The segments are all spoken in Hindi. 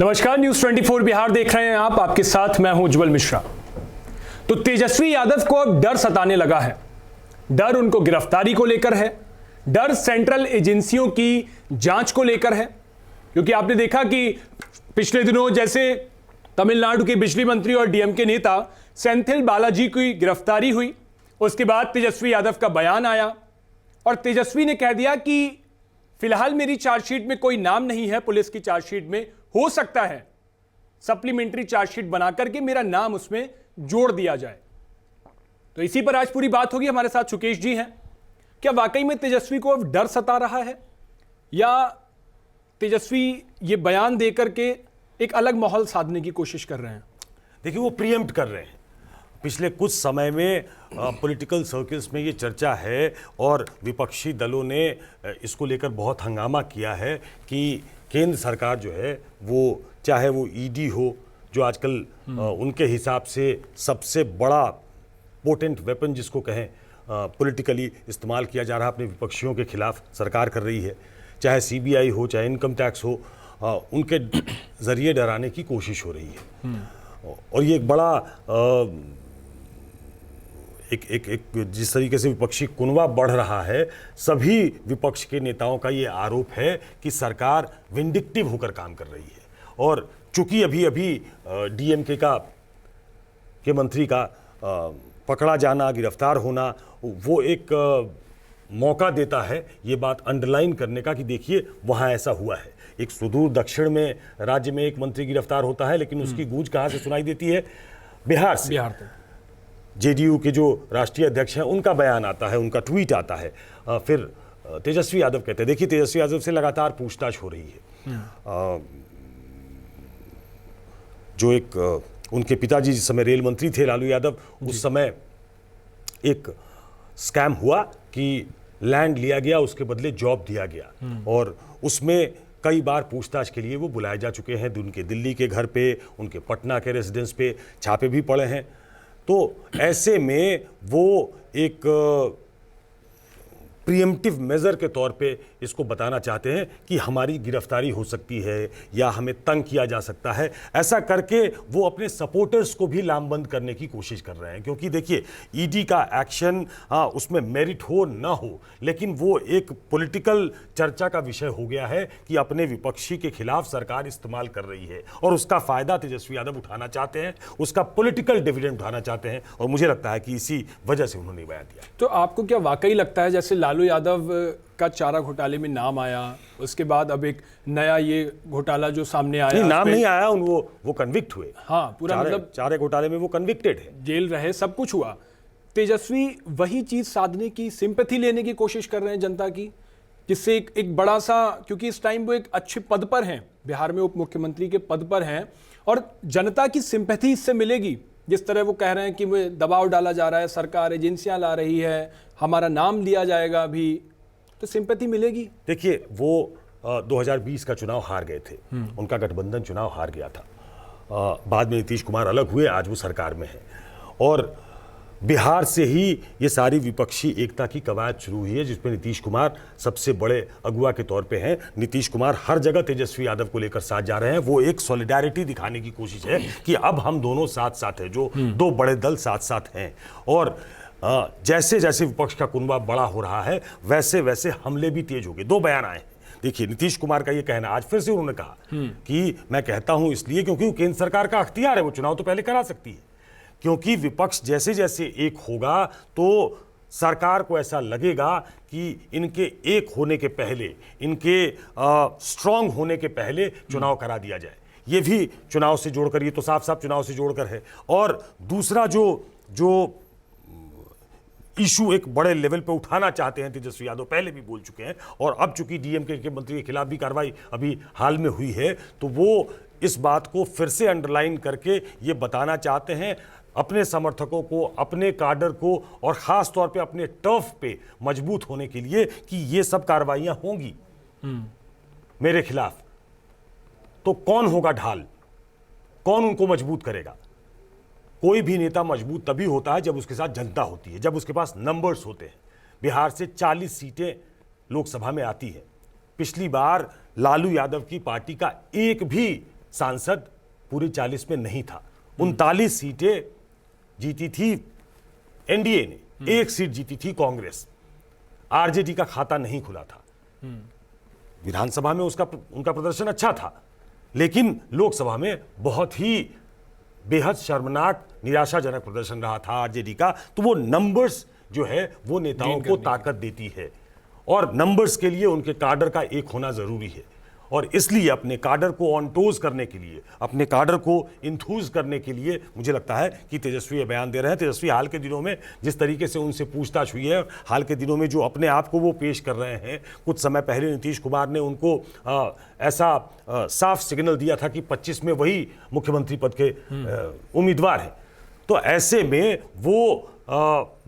नमस्कार, न्यूज 24 बिहार देख रहे हैं आप। आपके साथ मैं हूं उज्जवल मिश्रा। तो तेजस्वी यादव को अब डर सताने लगा है। डर उनको गिरफ्तारी को लेकर है, डर सेंट्रल एजेंसियों की जांच को लेकर है। क्योंकि आपने देखा कि पिछले दिनों जैसे तमिलनाडु के बिजली मंत्री और डीएमके नेता सेंथिल बालाजी की गिरफ्तारी हुई, उसके बाद तेजस्वी यादव का बयान आया और तेजस्वी ने कह दिया कि फिलहाल मेरी चार्जशीट में कोई नाम नहीं है, पुलिस की चार्जशीट में हो सकता है सप्लीमेंट्री चार्जशीट बनाकर के मेरा नाम उसमें जोड़ दिया जाए। तो इसी पर आज पूरी बात होगी। हमारे साथ सुकेश जी हैं। क्या वाकई में तेजस्वी को अब डर सता रहा है या तेजस्वी ये बयान देकर के एक अलग माहौल साधने की कोशिश कर रहे हैं? देखिए, वो प्रीएम्प्ट कर रहे हैं। पिछले कुछ समय में पॉलिटिकल सर्कल्स में ये चर्चा है और विपक्षी दलों ने इसको लेकर बहुत हंगामा किया है कि केंद्र सरकार जो है वो चाहे वो ईडी हो, जो आजकल उनके हिसाब से सबसे बड़ा पोटेंट वेपन जिसको कहें पॉलिटिकली इस्तेमाल किया जा रहा है अपने विपक्षियों के खिलाफ सरकार कर रही है, चाहे सीबीआई हो चाहे इनकम टैक्स हो, उनके जरिए डराने की कोशिश हो रही है। और ये एक बड़ा एक जिस तरीके से विपक्षी कुनबा बढ़ रहा है, सभी विपक्ष के नेताओं का ये आरोप है कि सरकार विंडिक्टिव होकर काम कर रही है। और चूंकि अभी डीएमके के मंत्री का पकड़ा जाना, गिरफ्तार होना, वो एक मौका देता है ये बात अंडरलाइन करने का कि देखिए वहाँ ऐसा हुआ है। एक सुदूर दक्षिण में राज्य में एक मंत्री गिरफ्तार होता है, लेकिन उसकी गूंज कहाँ से सुनाई देती है? बिहार से। बिहार से जेडीयू के जो राष्ट्रीय अध्यक्ष हैं उनका बयान आता है, उनका ट्वीट आता है। फिर तेजस्वी यादव कहते हैं। देखिए, तेजस्वी यादव से लगातार पूछताछ हो रही है। जो एक उनके पिताजी जिस समय रेल मंत्री थे लालू यादव, उस समय एक स्कैम हुआ कि लैंड लिया गया, उसके बदले जॉब दिया गया और उसमें कई बार पूछताछ के लिए वो बुलाए जा चुके हैं। उनके दिल्ली के घर पे, उनके पटना के रेजिडेंस पे छापे भी पड़े हैं। तो ऐसे में वो एक प्रीएम्प्टिव मेजर के तौर पे इसको बताना चाहते हैं कि हमारी गिरफ्तारी हो सकती है या हमें तंग किया जा सकता है। ऐसा करके वो अपने सपोर्टर्स को भी लामबंद करने की कोशिश कर रहे हैं। क्योंकि देखिए, ईडी का एक्शन उसमें मेरिट हो ना हो, लेकिन वो एक पॉलिटिकल चर्चा का विषय हो गया है कि अपने विपक्षी के खिलाफ सरकार इस्तेमाल कर रही है और उसका फायदा तेजस्वी यादव उठाना चाहते हैं, उसका पॉलिटिकल डिविडेंड उठाना चाहते हैं। और मुझे लगता है कि इसी वजह से उन्होंने बयान दिया। तो आपको क्या वाकई लगता है जैसे लालू यादव का चारा घोटाले में नाम आया, उसके बाद अब एक नया ये घोटाला जो सामने आया? नाम नहीं आया, वो कन्विक्ट हुए। हाँ, पूरा मतलब चारे घोटाले में वो कन्विक्टेड है, जेल रहे, सब कुछ हुआ। तेजस्वी वही चीज साधने की, सिंपैथी लेने की कोशिश कर रहे हैं जनता की, जिससे एक बड़ा सा, क्योंकि इस टाइम वो एक अच्छे पद पर हैं, बिहार में उप मुख्यमंत्री के पद पर हैं और जनता की सिंपैथी इससे मिलेगी। जिस तरह वो कह रहे हैं कि दबाव डाला जा रहा है, सरकार एजेंसियां ला रही है, हमारा नाम लिया जाएगा अभी, तो सिंपैथी मिलेगी। देखिए, वो 2020 का चुनाव हार गए थे, उनका गठबंधन चुनाव हार गया था। बाद में नीतीश कुमार अलग हुए, आज वो सरकार में है और बिहार से ही ये सारी विपक्षी एकता की कवायद शुरू हुई है, जिसमें नीतीश कुमार सबसे बड़े अगुवा के तौर पे हैं। नीतीश कुमार हर जगह तेजस्वी यादव को लेकर साथ जा रहे हैं। वो एक सॉलिडारिटी दिखाने की कोशिश है कि अब हम दोनों साथ साथ हैं, जो दो बड़े दल साथ साथ हैं। और जैसे जैसे विपक्ष का कुनबा बड़ा हो रहा है, वैसे वैसे हमले भी तेज हो गए। दो बयान आए हैं। देखिए, नीतीश कुमार का ये कहना, आज फिर से उन्होंने कहा कि मैं कहता हूं इसलिए क्योंकि केंद्र सरकार का अख्तियार है, वो चुनाव तो पहले करा सकती है। क्योंकि विपक्ष जैसे जैसे एक होगा तो सरकार को ऐसा लगेगा कि इनके एक होने के पहले, इनके स्ट्रांग होने के पहले चुनाव करा दिया जाए। ये भी चुनाव से जोड़कर, ये तो साफ साफ चुनाव से जोड़कर है। और दूसरा जो इशू एक बड़े लेवल पे उठाना चाहते हैं तेजस्वी यादव, पहले भी बोल चुके हैं और अब चूंकि डीएमके के मंत्री के खिलाफ भी कार्रवाई अभी हाल में हुई है, तो वो इस बात को फिर से अंडरलाइन करके ये बताना चाहते हैं अपने समर्थकों को, अपने काडर को और खास तौर पे अपने टर्फ पे मजबूत होने के लिए कि ये सब कार्रवाइयां होंगी मेरे खिलाफ, तो कौन होगा ढाल, कौन उनको मजबूत करेगा? कोई भी नेता मजबूत तभी होता है जब उसके साथ जनता होती है, जब उसके पास नंबर्स होते हैं। बिहार से 40 सीटें लोकसभा में आती है। पिछली बार लालू यादव की पार्टी का एक भी सांसद पूरी 40 में नहीं था। 39 सीटें जीती थी एनडीए ने, 1 सीट जीती थी कांग्रेस। आरजेडी का खाता नहीं खुला था। विधानसभा में उनका प्रदर्शन अच्छा था, लेकिन लोकसभा में बहुत ही बेहद शर्मनाक, निराशाजनक प्रदर्शन रहा था आरजेडी का। तो वो नंबर्स जो है वो नेताओं को ताकत देती है, और नंबर्स के लिए उनके काडर का एक होना जरूरी है। और इसलिए अपने काडर को ऑन टोज करने के लिए, अपने काडर को इंथूज करने के लिए मुझे लगता है कि तेजस्वी ये बयान दे रहे हैं। तेजस्वी हाल के दिनों में जिस तरीके से उनसे पूछताछ हुई है, हाल के दिनों में जो अपने आप को वो पेश कर रहे हैं, कुछ समय पहले नीतीश कुमार ने उनको ऐसा साफ सिग्नल दिया था कि 25 में वही मुख्यमंत्री पद के उम्मीदवार हैं। तो ऐसे में वो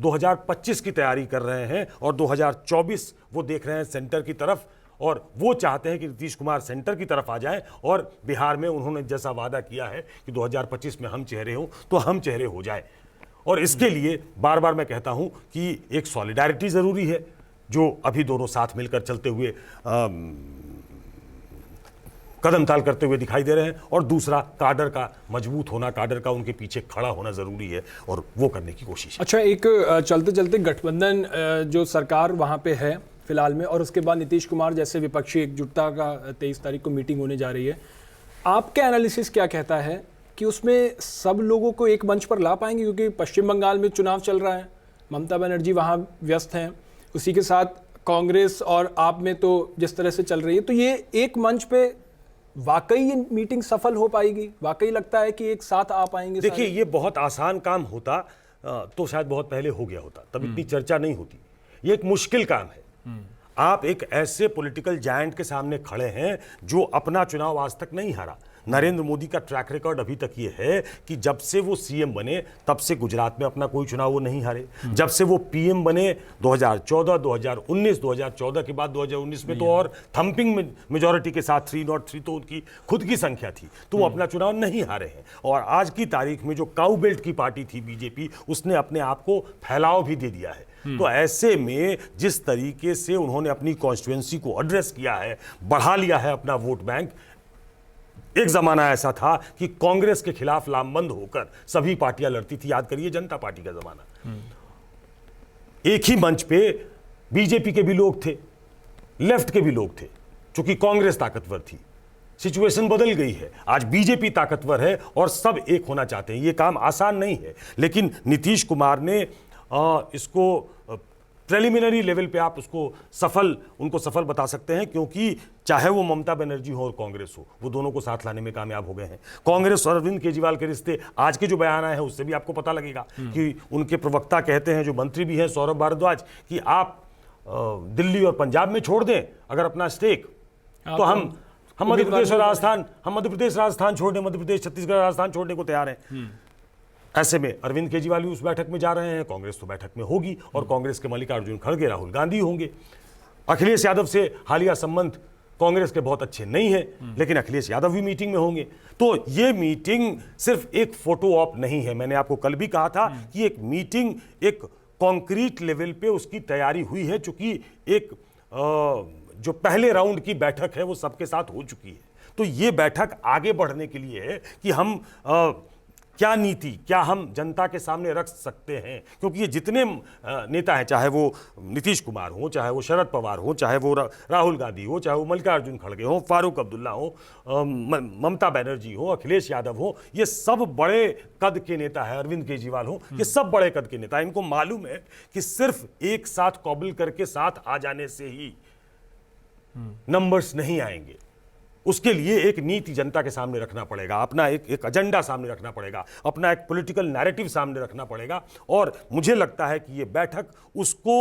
2025 की तैयारी कर रहे हैं और 2024 वो देख रहे हैं सेंटर की तरफ, और वो चाहते हैं कि नीतीश कुमार सेंटर की तरफ आ जाएं। और बिहार में उन्होंने जैसा वादा किया है कि 2025 में हम चेहरे हों, तो हम चेहरे हो जाएं। और इसके लिए बार बार मैं कहता हूं कि एक सॉलिडारिटी जरूरी है, जो अभी दोनों साथ मिलकर चलते हुए कदम ताल करते हुए दिखाई दे रहे हैं, और दूसरा काडर का मजबूत होना, काडर का उनके पीछे खड़ा होना जरूरी है, और वो करने की कोशिश है। अच्छा, एक चलते चलते गठबंधन जो सरकार वहां पे है फिलहाल में, और उसके बाद नीतीश कुमार जैसे विपक्षी एकजुटता का 23 तारीख को मीटिंग होने जा रही है, आपका एनालिसिस क्या कहता है कि उसमें सब लोगों को एक मंच पर ला पाएंगे? क्योंकि पश्चिम बंगाल में चुनाव चल रहा है, ममता बनर्जी वहाँ व्यस्त हैं, उसी के साथ कांग्रेस और आप में तो जिस तरह से चल रही है, तो ये एक मंच पे वाकई ये मीटिंग सफल हो पाएगी? वाकई लगता है कि एक साथ आ पाएंगे? देखिए, ये बहुत आसान काम होता तो शायद बहुत पहले हो गया होता, तब इतनी चर्चा नहीं होती। ये एक मुश्किल काम है। आप एक ऐसे पॉलिटिकल जायंट के सामने खड़े हैं जो अपना चुनाव आज तक नहीं हारा। नरेंद्र मोदी का ट्रैक रिकॉर्ड अभी तक ये है कि जब से वो सीएम बने तब से गुजरात में अपना कोई चुनाव वो नहीं हारे। जब से वो पीएम बने 2014, 2019, 2014 के बाद 2019 में तो और थंपिंग मेजॉरिटी के साथ 303 तो उनकी खुद की संख्या थी, तो वो अपना चुनाव नहीं हारे हैं। और आज की तारीख में जो काउ बेल्ट की पार्टी थी बीजेपी, उसने अपने आप को फैलाव भी दे दिया है। तो ऐसे में जिस तरीके से उन्होंने अपनी कॉन्स्टिट्यूएंसी को एड्रेस किया है, बढ़ा लिया है अपना वोट बैंक। एक जमाना ऐसा था कि कांग्रेस के खिलाफ लामबंद होकर सभी पार्टियां लड़ती थी। याद करिए जनता पार्टी का जमाना। एक ही मंच पे बीजेपी के भी लोग थे, लेफ्ट के भी लोग थे, क्योंकि कांग्रेस ताकतवर थी। सिचुएशन बदल गई है, आज बीजेपी ताकतवर है और सब एक होना चाहते हैं। ये काम आसान नहीं है, लेकिन नीतीश कुमार ने इसको प्रिलिमिनरी लेवल पे आप उनको सफल बता सकते हैं, क्योंकि चाहे वो ममता बनर्जी हो और कांग्रेस हो, वो दोनों को साथ लाने में कामयाब हो गए हैं। कांग्रेस और अरविंद केजरीवाल के रिश्ते आज के जो बयान आए हैं उससे भी आपको पता लगेगा कि उनके प्रवक्ता कहते हैं, जो मंत्री भी हैं सौरभ भारद्वाज, कि आप दिल्ली और पंजाब में छोड़ दें अगर अपना स्टेक, तो हम मध्य प्रदेश और राजस्थान, मध्य प्रदेश छत्तीसगढ़ राजस्थान छोड़ने को तैयार हैं। ऐसे में अरविंद केजरीवाल भी उस बैठक में जा रहे हैं, कांग्रेस तो बैठक में होगी, और कांग्रेस के मल्लिकार्जुन खड़गे, राहुल गांधी होंगे। अखिलेश यादव से हालिया संबंध कांग्रेस के बहुत अच्छे नहीं हैं, लेकिन अखिलेश यादव भी मीटिंग में होंगे। तो ये मीटिंग सिर्फ एक फोटो ऑप नहीं है। मैंने आपको कल भी कहा था कि एक मीटिंग एक कॉन्क्रीट लेवल पे उसकी तैयारी हुई है, चूंकि एक जो पहले राउंड की बैठक है वो सबके साथ हो चुकी है। तो ये बैठक आगे बढ़ने के लिए है कि हम क्या नीति, क्या हम जनता के सामने रख सकते हैं, क्योंकि ये जितने नेता हैं, चाहे वो नीतीश कुमार हो, चाहे वो शरद पवार हो, चाहे वो राहुल गांधी हो, चाहे वो मल्लिकार्जुन खड़गे हो, फारूक अब्दुल्ला हो, ममता बनर्जी हो, अखिलेश यादव हो, ये सब बड़े कद के नेता है, अरविंद केजरीवाल हो, ये सब बड़े कद के नेता। इनको मालूम है कि सिर्फ एक साथ कॉबल करके साथ आ जाने से ही नंबर्स नहीं आएंगे। उसके लिए एक नीति जनता के सामने रखना पड़ेगा, अपना एक एजेंडा सामने रखना पड़ेगा, अपना एक पॉलिटिकल नैरेटिव सामने रखना पड़ेगा। और मुझे लगता है कि ये बैठक उसको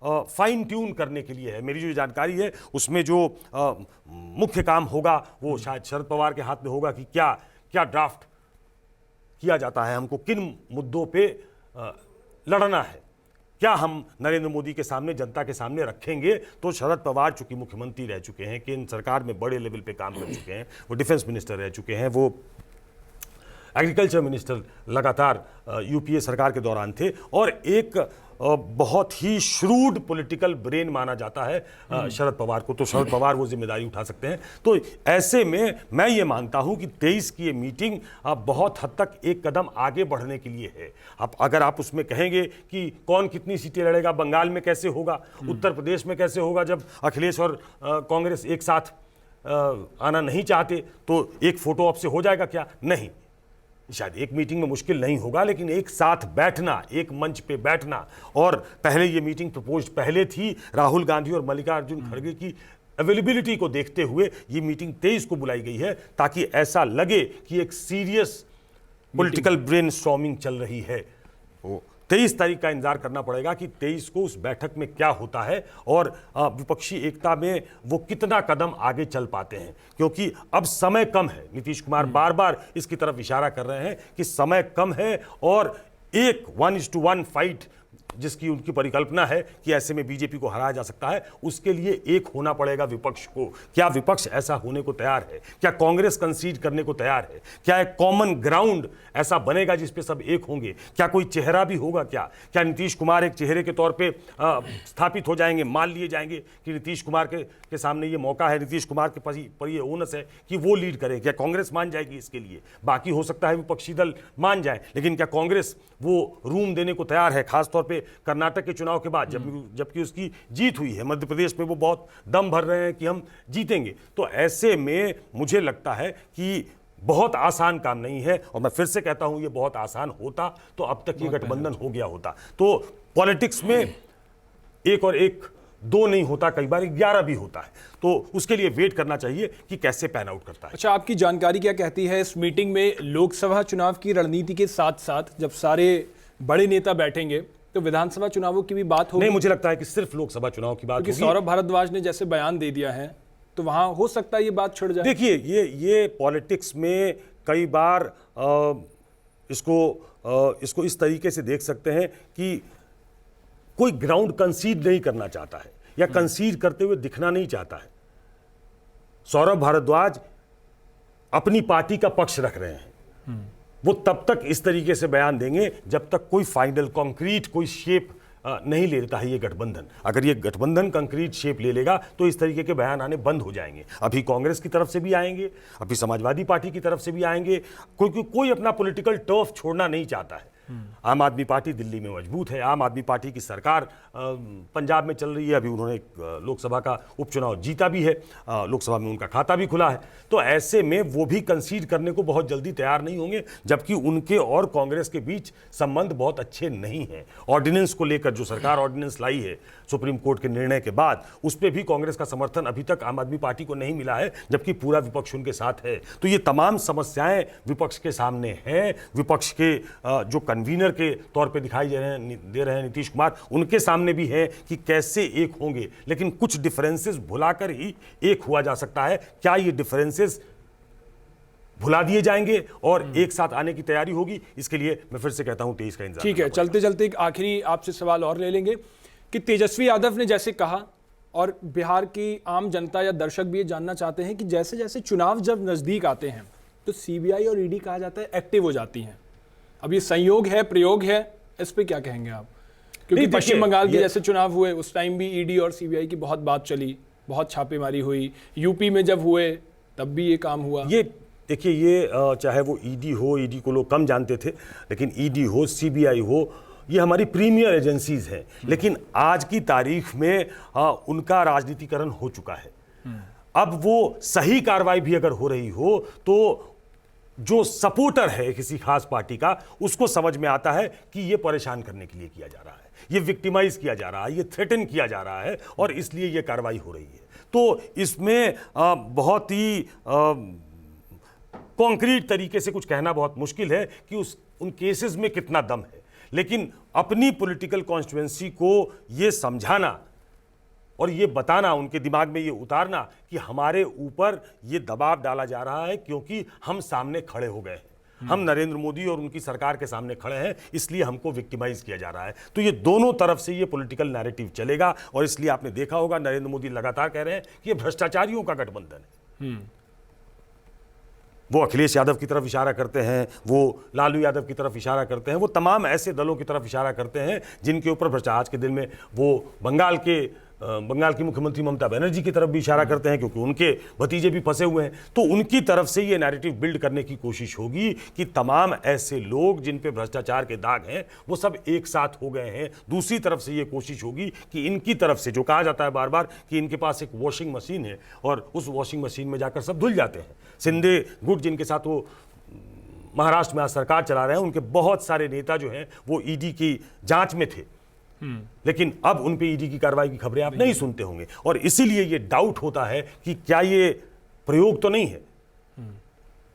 फाइन ट्यून करने के लिए है। मेरी जो जानकारी है उसमें जो मुख्य काम होगा वो शायद शरद पवार के हाथ में होगा कि क्या ड्राफ्ट किया जाता है, हमको किन मुद्दों पे लड़ना है, क्या हम नरेंद्र मोदी के सामने, जनता के सामने रखेंगे। तो शरद पवार चूंकि मुख्यमंत्री रह चुके हैं, केंद्र सरकार में बड़े लेवल पे काम कर चुके हैं, वो डिफेंस मिनिस्टर रह चुके हैं, वो एग्रीकल्चर मिनिस्टर लगातार यूपीए सरकार के दौरान थे, और एक बहुत ही श्रूड पॉलिटिकल ब्रेन माना जाता है शरद पवार को, तो शरद पवार वो जिम्मेदारी उठा सकते हैं। तो ऐसे में मैं ये मानता हूं कि 23 की ये मीटिंग बहुत हद तक एक कदम आगे बढ़ने के लिए है। अब अगर आप उसमें कहेंगे कि कौन कितनी सीटें लड़ेगा, बंगाल में कैसे होगा, उत्तर प्रदेश में कैसे होगा, जब अखिलेश और कांग्रेस एक साथ आना नहीं चाहते, तो एक फोटो ऑप से हो जाएगा क्या? नहीं, शायद एक मीटिंग में मुश्किल नहीं होगा, लेकिन एक साथ बैठना, एक मंच पे बैठना, और पहले ये मीटिंग प्रपोज पहले थी, राहुल गांधी और मल्लिकार्जुन खड़गे की अवेलेबिलिटी को देखते हुए ये मीटिंग 23 को बुलाई गई है, ताकि ऐसा लगे कि एक सीरियस पॉलिटिकल ब्रेनस्टॉर्मिंग चल रही है। 23 तारीख का इंतजार करना पड़ेगा कि 23 को उस बैठक में क्या होता है और विपक्षी एकता में वो कितना कदम आगे चल पाते हैं, क्योंकि अब समय कम है। नीतीश कुमार बार बार इसकी तरफ इशारा कर रहे हैं कि समय कम है, और एक 1:1 फाइट जिसकी उनकी परिकल्पना है कि ऐसे में बीजेपी को हराया जा सकता है, उसके लिए एक होना पड़ेगा विपक्ष को। क्या विपक्ष ऐसा होने को तैयार है? क्या कांग्रेस कंसीड करने को तैयार है? क्या एक कॉमन ग्राउंड ऐसा बनेगा जिस पे सब एक होंगे? क्या कोई चेहरा भी होगा? क्या नीतीश कुमार एक चेहरे के तौर पे स्थापित हो जाएंगे, मान लिए जाएंगे कि नीतीश कुमार के सामने ये मौका है, नीतीश कुमार के पर ये ओनस है कि वो लीड करें? क्या कांग्रेस मान जाएगी इसके लिए? बाकी हो सकता है विपक्षी दल मान जाए, लेकिन क्या कांग्रेस वो रूम देने को तैयार है? खासतौर पर कर्नाटक के चुनाव के बाद जबकि उसकी जीत हुई है, मध्य प्रदेश में वो बहुत दम भर रहे हैं कि हम जीतेंगे। तो ऐसे में मुझे लगता है कि बहुत आसान काम नहीं है, और मैं फिर से कहता हूं ये बहुत आसान होता तो अब तक ये गठबंधन हो गया होता। तो पॉलिटिक्स में एक और एक 2 नहीं होता, कई बार 11 भी होता है, तो उसके लिए वेट करना चाहिए कि कैसे पैन आउट करता है। अच्छा, आपकी जानकारी क्या कहती है इस मीटिंग में लोकसभा चुनाव की रणनीति के साथ साथ जब सारे बड़े नेता बैठेंगे तो विधानसभा चुनावों की भी बात होगी? नहीं, मुझे लगता है कि सिर्फ लोकसभा चुनाव की बात होगी। सौरभ भारद्वाज ने जैसे बयान दे दिया है, तो वहां हो सकता है ये बात छिड़ जाए। देखिए, ये पॉलिटिक्स में कई बार इसको इस तरीके से देख सकते हैं कि कोई ग्राउंड कंसीड नहीं करना चाहता है, या कंसीड करते हुए दिखना नहीं चाहता है। सौरभ भारद्वाज अपनी पार्टी का पक्ष रख रहे हैं, वो तब तक इस तरीके से बयान देंगे जब तक कोई फाइनल कॉन्क्रीट कोई शेप नहीं ले लेता है ये गठबंधन। अगर ये गठबंधन कंक्रीट शेप ले लेगा तो इस तरीके के बयान आने बंद हो जाएंगे। अभी कांग्रेस की तरफ से भी आएंगे, अभी समाजवादी पार्टी की तरफ से भी आएंगे, क्योंकि कोई अपना पॉलिटिकल टर्फ छोड़ना नहीं चाहता है। आम आदमी पार्टी दिल्ली में मजबूत है, आम आदमी पार्टी की सरकार पंजाब में चल रही है, अभी उन्होंने लोकसभा का उपचुनाव जीता भी है, लोकसभा में उनका खाता भी खुला है। तो ऐसे में वो भी कंसीड करने को बहुत जल्दी तैयार नहीं होंगे, जबकि उनके और कांग्रेस के बीच संबंध बहुत अच्छे नहीं हैं। ऑर्डिनेंस को लेकर जो सरकार ऑर्डिनेंस लाई है सुप्रीम कोर्ट के निर्णय के बाद, उस पर भी कांग्रेस का समर्थन अभी तक आम आदमी पार्टी को नहीं मिला है, जबकि पूरा विपक्ष उनके साथ है। तो ये तमाम समस्याएं विपक्ष के सामने हैं। विपक्ष के जो कन्वीनर के तौर पे दिखाई दे रहे हैं नीतीश कुमार, उनके सामने भी है कि कैसे एक होंगे, लेकिन कुछ डिफरेंसेस भुलाकर ही एक हुआ जा सकता है। क्या ये डिफरेंसेस भुला दिए जाएंगे और एक साथ आने की तैयारी होगी? इसके लिए मैं फिर से कहता हूं 23 का इंतजार। ठीक है, चलते चलते एक आखिरी आपसे सवाल और ले लेंगे कि तेजस्वी यादव ने जैसे कहा, और बिहार की आम जनता या दर्शक भी ये जानना चाहते हैं कि जैसे जैसे चुनाव जब नजदीक आते हैं तो सीबीआई और ईडी कहा जाता है एक्टिव हो जाती हैं। अब ये संयोग है, प्रयोग है, इस पे क्या कहेंगे आप? क्योंकि पश्चिम बंगाल के जैसे चुनाव हुए उस टाइम भी ईडी और सीबीआई की बहुत बात चली, बहुत छापेमारी हुई। यूपी में जब हुए तब भी ये काम हुआ। ये देखिए, ये चाहे वो ईडी हो, ईडी को लोग कम जानते थे, लेकिन ईडी हो, सीबीआई हो, ये हमारी प्रीमियर एजेंसीज हैं। लेकिन आज की तारीख में उनका राजनीतिकरण हो चुका है। अब वो सही कार्रवाई भी अगर हो रही हो तो जो सपोर्टर है किसी खास पार्टी का, उसको समझ में आता है कि ये परेशान करने के लिए किया जा रहा है, ये विक्टिमाइज किया जा रहा है, ये थ्रेटन किया जा रहा है, और इसलिए ये कार्रवाई हो रही है। तो इसमें बहुत ही कॉन्क्रीट तरीके से कुछ कहना बहुत मुश्किल है कि उन केसेस में कितना दम है, लेकिन अपनी पॉलिटिकल कॉन्स्टिट्यूएंसी को ये समझाना और ये बताना, उनके दिमाग में ये उतारना कि हमारे ऊपर ये दबाव डाला जा रहा है क्योंकि हम सामने खड़े हो गए हैं, हम नरेंद्र मोदी और उनकी सरकार के सामने खड़े हैं, इसलिए हमको विक्टिमाइज किया जा रहा है। तो ये दोनों तरफ से ये पॉलिटिकल नैरेटिव चलेगा, और इसलिए आपने देखा होगा नरेंद्र मोदी लगातार कह रहे हैं कि ये भ्रष्टाचारियों का गठबंधन है। वो अखिलेश यादव की तरफ इशारा करते हैं, वो लालू यादव की तरफ इशारा करते हैं, वो तमाम ऐसे दलों की तरफ इशारा करते हैं जिनके ऊपर भ्रष्टाचार। आज के दिन में वो बंगाल की मुख्यमंत्री ममता बनर्जी की तरफ भी इशारा करते हैं, क्योंकि उनके भतीजे भी फंसे हुए हैं। तो उनकी तरफ से ये नैरेटिव बिल्ड करने की कोशिश होगी कि तमाम ऐसे लोग जिन पे भ्रष्टाचार के दाग हैं वो सब एक साथ हो गए हैं। दूसरी तरफ से ये कोशिश होगी कि इनकी तरफ से जो कहा जाता है बार बार कि इनके पास एक वॉशिंग मशीन है और उस वॉशिंग मशीन में जाकर सब धुल जाते हैं। शिंदे गुट जिनके साथ वो महाराष्ट्र में आज सरकार चला रहे हैं, उनके बहुत सारे नेता जो हैं वो ईडी की जांच में थे, लेकिन अब उन पे ईडी की कार्रवाई की खबरें आप नहीं सुनते होंगे। और इसीलिए ये डाउट होता है कि क्या ये प्रयोग तो नहीं है।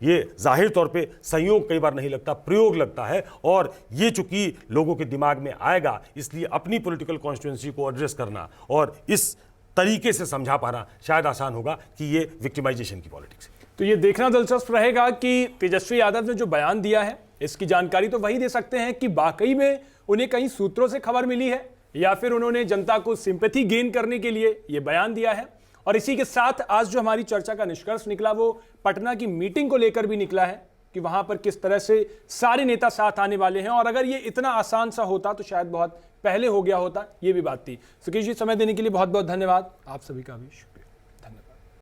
ये जाहिर तौर पे संयोग कई बार नहीं लगता, प्रयोग लगता है। और ये चूंकि लोगों के दिमाग में आएगा, इसलिए अपनी पॉलिटिकल कॉन्स्टिट्यूएंसी को एड्रेस करना और इस तरीके से समझा पाना शायद आसान होगा कि ये विक्टिमाइजेशन की पॉलिटिक्स है। तो ये देखना दिलचस्प रहेगा कि तेजस्वी यादव ने जो बयान दिया है, इसकी जानकारी तो वही दे सकते हैं कि वाकई में उन्हें कहीं सूत्रों से खबर मिली है या फिर उन्होंने जनता को सिंपैथी गेन करने के लिए ये बयान दिया है। और इसी के साथ आज जो हमारी चर्चा का निष्कर्ष निकला वो पटना की मीटिंग को लेकर भी निकला है कि वहां पर किस तरह से सारे नेता साथ आने वाले हैं। और अगर ये इतना आसान सा होता तो शायद बहुत पहले हो गया होता, ये भी बात थी। सुकेश जी, समय देने के लिए बहुत बहुत धन्यवाद। आप सभी का भी